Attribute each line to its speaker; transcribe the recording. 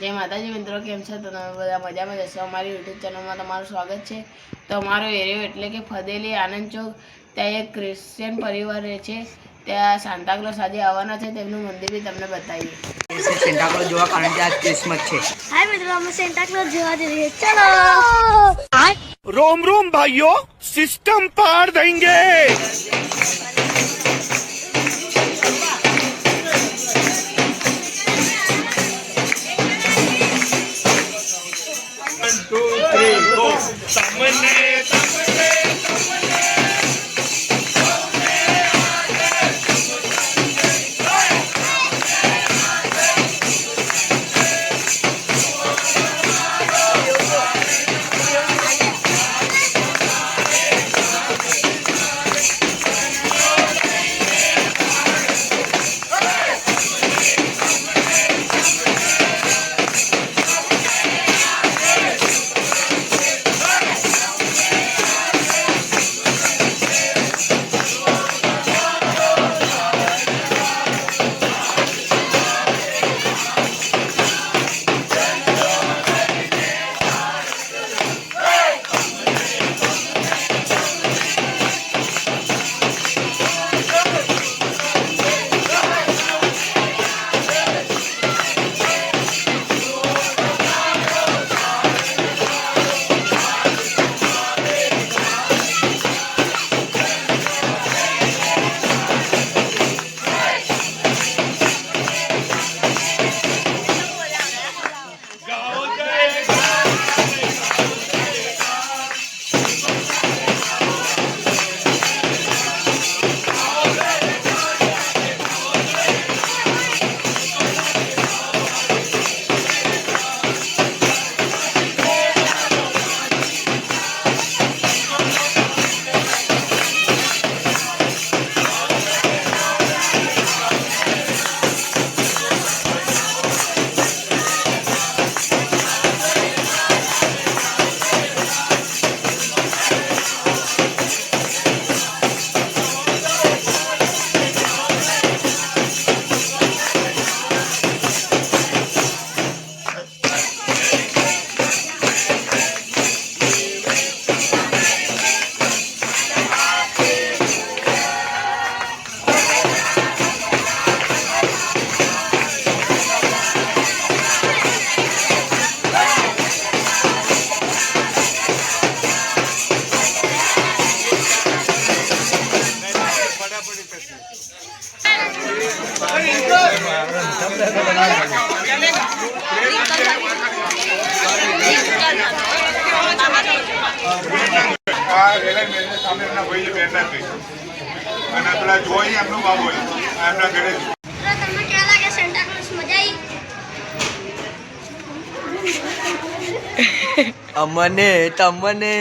Speaker 1: जय माताजी मित्रों, केम छो? तो તમે બધા મજામાં જ હશો। અમારી યુટ્યુબ ચેનલમાં તમારું સ્વાગત છે। તો અમારો એરિયો એટલે કે ફદેલી આનંદ ચોક, ત્યાં એક ક્રિશ્ચિયન પરિવાર રહે છે। ત્યાં સાન્તાક્લોઝ આજે આવવાના છે, તેમનું મંદિર બી તમને બતાવીએ।
Speaker 2: સેન્ટાક્લોઝ જોવા કારણ કે આજ ક્રિસમસ છે।
Speaker 3: हाय मित्रों, हम सेंटाक्लॉज जोवा जा रहे हैं। चलो
Speaker 4: रोम रोम भाइयों, सिस्टम पार देंगे।
Speaker 3: તમને क्या लगे सेंटाक्लॉज मजा आई?
Speaker 2: અમને તમને